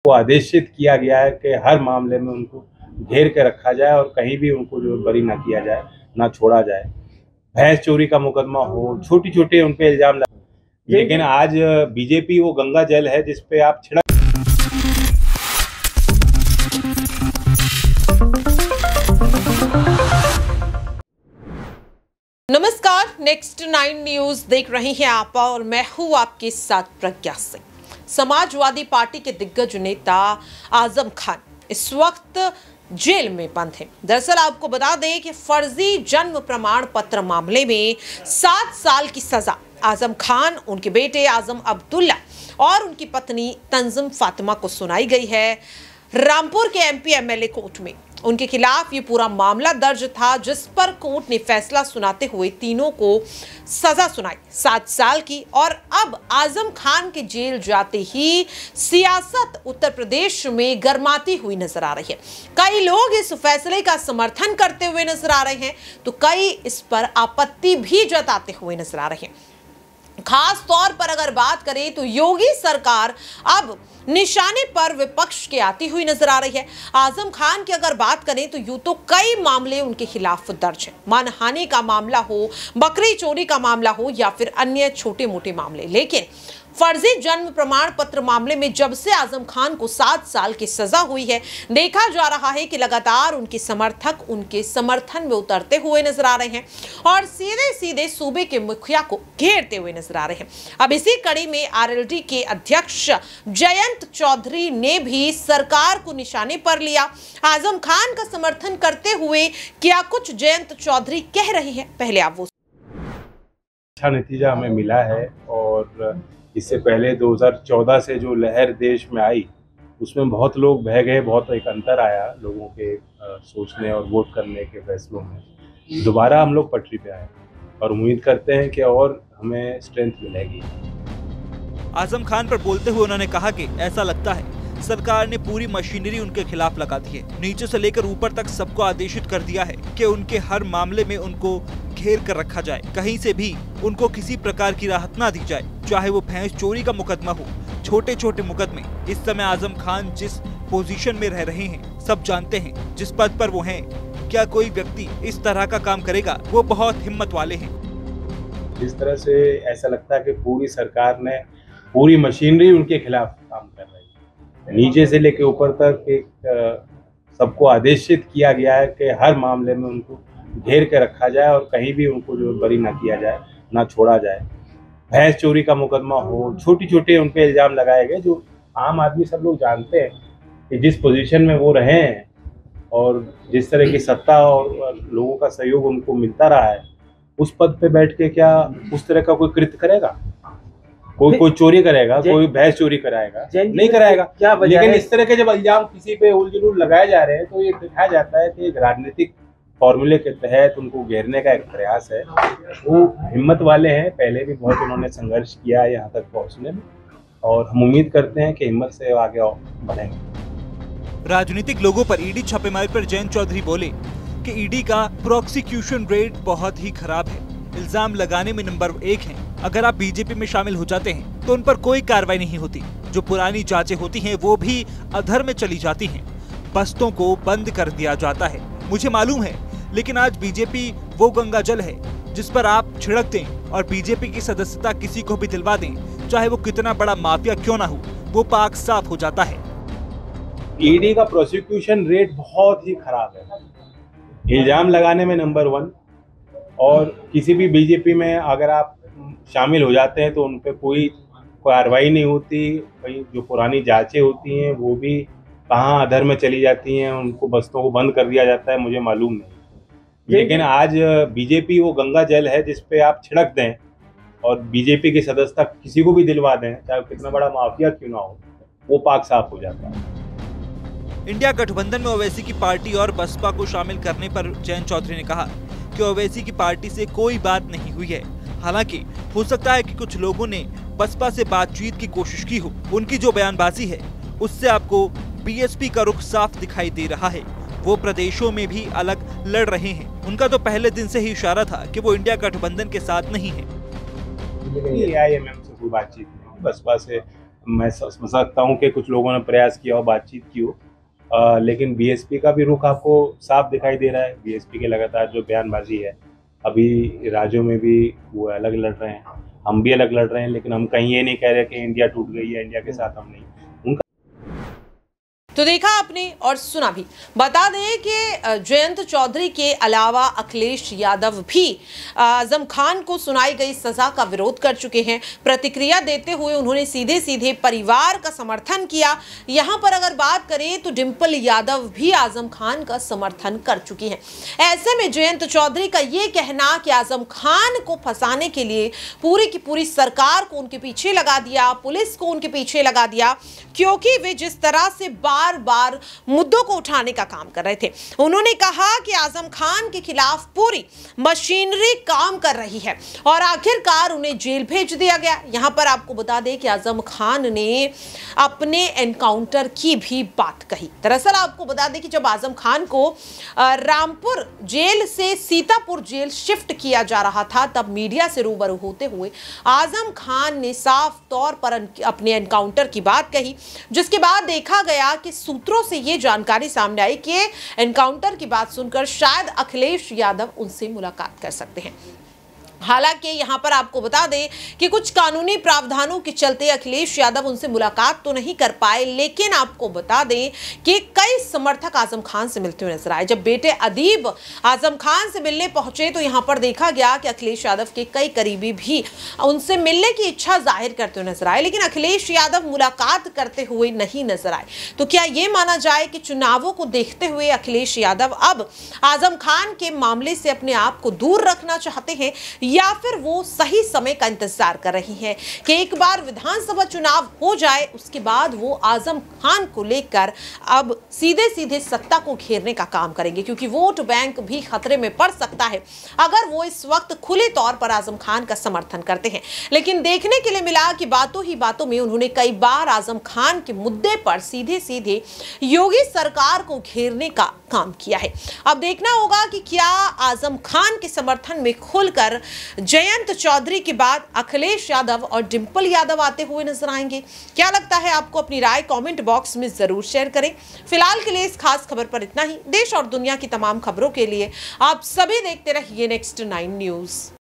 को आदेशित किया गया है कि हर मामले में उनको घेर के रखा जाए और कहीं भी उनको जो बरी ना किया जाए, ना छोड़ा जाए। भैंस चोरी का मुकदमा हो, छोटी छोटे उन पे इल्जाम लगे, लेकिन आज बीजेपी वो गंगा जल है जिसपे आप छिड़क। नमस्कार, नेक्स्ट 9 न्यूज देख रही हैं आप और मैं हूं आपके साथ प्रज्ञा सिंह। समाजवादी पार्टी के दिग्गज नेता आजम खान इस वक्त जेल में बंद हैं। दरअसल आपको बता दें कि फर्जी जन्म प्रमाण पत्र मामले में 7 साल की सजा आजम खान, उनके बेटे आजम अब्दुल्ला और उनकी पत्नी तंजिम फातिमा को सुनाई गई है। रामपुर के एमपी एमएलए कोर्ट में उनके खिलाफ ये पूरा मामला दर्ज था, जिस पर कोर्ट ने फैसला सुनाते हुए तीनों को सजा सुनाई 7 साल की। और अब आजम खान के जेल जाते ही सियासत उत्तर प्रदेश में गर्माती हुई नजर आ रही है। कई लोग इस फैसले का समर्थन करते हुए नजर आ रहे हैं, तो कई इस पर आपत्ति भी जताते हुए नजर आ रहे हैं। खास तौर पर अगर बात करें तो योगी सरकार अब निशाने पर विपक्ष के आती हुई नजर आ रही है। आजम खान की अगर बात करें तो यूं तो कई मामले उनके खिलाफ दर्ज है, मानहानि का मामला हो, बकरी चोरी का मामला हो या फिर अन्य छोटे मोटे मामले। लेकिन फर्जी जन्म प्रमाण पत्र मामले में जब से आजम खान को 7 साल की सजा हुई है, देखा जा रहा है कि लगातार उनके समर्थक उनके समर्थन में उतरते हुए नजर आ रहे हैं और सीधे सीधे सूबे के मुखिया को घेरते हुए नजर आ रहे हैं। अब इसी कड़ी में आरएलडी के अध्यक्ष जयंत चौधरी ने भी सरकार को निशाने पर लिया। आजम खान का समर्थन करते हुए क्या कुछ जयंत चौधरी कह रहे हैं, पहले आप वो। अच्छा नतीजा हमें मिला है और इससे पहले 2014 से जो लहर देश में आई उसमें बहुत लोग बह गए, बहुत एक अंतर आया लोगों के सोचने और वोट करने के फैसलों में। दोबारा हम लोग पटरी पे आए और उम्मीद करते हैं कि और हमें स्ट्रेंथ मिलेगी। आजम खान पर बोलते हुए उन्होंने कहा कि ऐसा लगता है सरकार ने पूरी मशीनरी उनके खिलाफ लगा दी है। नीचे से लेकर ऊपर तक सबको आदेशित कर दिया है कि उनके हर मामले में उनको घेर कर रखा जाए, कहीं से भी उनको किसी प्रकार की राहत ना दी जाए, चाहे वो भैंस चोरी का मुकदमा हो, छोटे छोटे मुकदमे। इस समय आजम खान जिस पोजीशन में रह रहे हैं सब जानते हैं, जिस पद पर वो हैं। क्या कोई व्यक्ति इस तरह का काम करेगा? वो बहुत हिम्मत वाले हैं। इस तरह से ऐसा लगता है कि पूरी सरकार ने, पूरी मशीनरी उनके खिलाफ काम कर रही है। नीचे से लेकर ऊपर तक एक सबको आदेशित किया गया है कि हर मामले में उनको घेर के रखा जाए और कहीं भी उनको जो बरी ना किया जाए, ना छोड़ा जाए। भैंस चोरी का मुकदमा हो, छोटी छोटे उन पे इल्जाम लगाए गए, जो आम आदमी सब लोग जानते हैं कि जिस पोजीशन में वो रहे हैं और जिस तरह की सत्ता और लोगों का सहयोग उनको मिलता रहा है, उस पद पे बैठ के क्या उस तरह का कोई कृत्य करेगा? कोई चोरी करेगा? कोई भैंस चोरी कराएगा? नहीं कराएगा। लेकिन इस तरह के जब इल्जाम किसी पे उलझुल लगाए जा रहे हैं तो ये दिखाया जाता है कि एक राजनीतिक फॉर्मूले के तहत उनको घेरने का एक प्रयास है। वो हिम्मत वाले हैं, पहले भी बहुत उन्होंने संघर्ष किया है यहाँ तक पहुँचने में और हम उम्मीद करते हैं कि हिम्मत से आगे बढ़ेंगे। राजनीतिक लोगों पर ईडी छापेमारी पर जयंत चौधरी बोले कि ईडी का प्रोसिक्यूशन रेट बहुत ही खराब है, इल्जाम लगाने में नंबर 1 है। अगर आप बीजेपी में शामिल हो जाते हैं तो उन पर कोई कार्रवाई नहीं होती। जो पुरानी जांचें होती हैं वो भी अधर में चली जाती हैं। बस्तों को बंद कर दिया जाता है। मुझे मालूम है, लेकिन आज बीजेपी वो गंगा जल है जिस पर आप छिड़क दें और बीजेपी की सदस्यता किसी को भी दिलवा दें, चाहे वो कितना बड़ा माफिया क्यों ना हो, वो पाक साफ हो जाता है। ईडी का प्रोसिक्यूशन रेट बहुत ही खराब है, इल्जाम लगाने में नंबर 1। और किसी भी बीजेपी में अगर आप शामिल हो जाते हैं तो उन पर कोई कार्रवाई नहीं होती। भाई जो पुरानी जांचें होती हैं वो भी कहाँ अधर में चली जाती हैं, उनको बस्तों को बंद कर दिया जाता है, मुझे मालूम नहीं। लेकिन आज बीजेपी वो गंगा जल है जिस पे आप छिड़क दें और बीजेपी की सदस्यता किसी को भी दिलवा दें, चाहे कितना बड़ा माफिया क्यों ना हो, वो पाक साफ हो जाता है। इंडिया गठबंधन में ओवैसी की पार्टी और बसपा को शामिल करने पर जयंत चौधरी ने कहा कि ओवैसी की पार्टी से कोई बात नहीं हुई है। हालांकि हो सकता है कि कुछ लोगों ने बसपा से बातचीत की कोशिश की हो। उनकी जो बयानबाजी है उससे आपको बीएसपी का रुख साफ दिखाई दे रहा है। वो प्रदेशों में भी अलग लड़ रहे हैं। उनका तो पहले दिन से ही इशारा था कि वो इंडिया गठबंधन के साथ नहीं है। आईएमएम से कोई बातचीत नहीं, बसपा से मैं समझ सकता हूँ कि कुछ लोगों ने प्रयास किया हो, बातचीत की हो, लेकिन बीएसपी का भी रुख आपको साफ दिखाई दे रहा है। बीएसपी के लगातार जो बयानबाजी है, अभी राज्यों में भी वो अलग लड़ रहे हैं, हम भी अलग लड़ रहे हैं, लेकिन हम कहीं ये नहीं कह रहे कि इंडिया टूट गई है, इंडिया के साथ हम नहीं। तो देखा आपने और सुना भी। बता दें कि जयंत चौधरी के अलावा अखिलेश यादव भी आजम खान को सुनाई गई सजा का विरोध कर चुके हैं। प्रतिक्रिया देते हुए उन्होंने सीधे सीधे परिवार का समर्थन किया। यहां पर अगर बात करें तो डिंपल यादव भी आजम खान का समर्थन कर चुकी हैं। ऐसे में जयंत चौधरी का यह कहना कि आजम खान को फंसाने के लिए पूरी की पूरी सरकार को उनके पीछे लगा दिया, पुलिस को उनके पीछे लगा दिया, क्योंकि वे जिस तरह से बार बार मुद्दों को उठाने का काम कर रहे थे। उन्होंने कहा कि आजम खान के खिलाफ पूरी मशीनरी काम कर रही है और आखिरकार उन्हें जेल भेज दिया गया। यहां पर आपको बता दें कि आजम खान ने अपने एनकाउंटर की भी बात कही। दरअसल आपको बता दें कि जब आजम खान को रामपुर जेल से सीतापुर जेल शिफ्ट किया जा रहा था, तब मीडिया से रूबरू होते हुए आजम खान ने साफ तौर पर अपने एनकाउंटर की बात कही, जिसके बाद देखा गया कि सूत्रों से यह जानकारी सामने आई कि एनकाउंटर की बात सुनकर शायद अखिलेश यादव उनसे मुलाकात कर सकते हैं। हालांकि यहां पर आपको बता दें कि कुछ कानूनी प्रावधानों के चलते अखिलेश यादव उनसे मुलाकात तो नहीं कर पाए, लेकिन आपको बता दें कि कई समर्थक आजम खान से मिलते हुए नजर आए। जब बेटे अदीब आजम खान से मिलने पहुंचे तो यहां पर देखा गया कि अखिलेश यादव के कई करीबी भी उनसे मिलने की इच्छा जाहिर करते हुए नजर आए, लेकिन अखिलेश यादव मुलाकात करते हुए नहीं नजर आए। तो क्या यह माना जाए कि चुनावों को देखते हुए अखिलेश यादव अब आजम खान के मामले से अपने आप को दूर रखना चाहते हैं, या फिर वो सही समय का इंतजार कर रही है कि एक बार विधानसभा चुनाव हो जाए, उसके बाद वो आजम खान को लेकर अब सीधे सीधे सत्ता को घेरने का काम करेंगे, क्योंकि वोट बैंक भी खतरे में पड़ सकता है अगर वो इस वक्त खुले तौर पर आजम खान का समर्थन करते हैं। लेकिन देखने के लिए मिला कि बातों ही बातों में उन्होंने कई बार आजम खान के मुद्दे पर सीधे सीधे योगी सरकार को घेरने का काम किया है। अब देखना होगा कि क्या आजम खान के समर्थन में खुलकर जयंत चौधरी के बाद अखिलेश यादव और डिंपल यादव आते हुए नजर आएंगे। क्या लगता है आपको? अपनी राय कमेंट बॉक्स में जरूर शेयर करें। फिलहाल के लिए इस खास खबर पर इतना ही। देश और दुनिया की तमाम खबरों के लिए आप सभी देखते रहिए नेक्स्ट 9 न्यूज।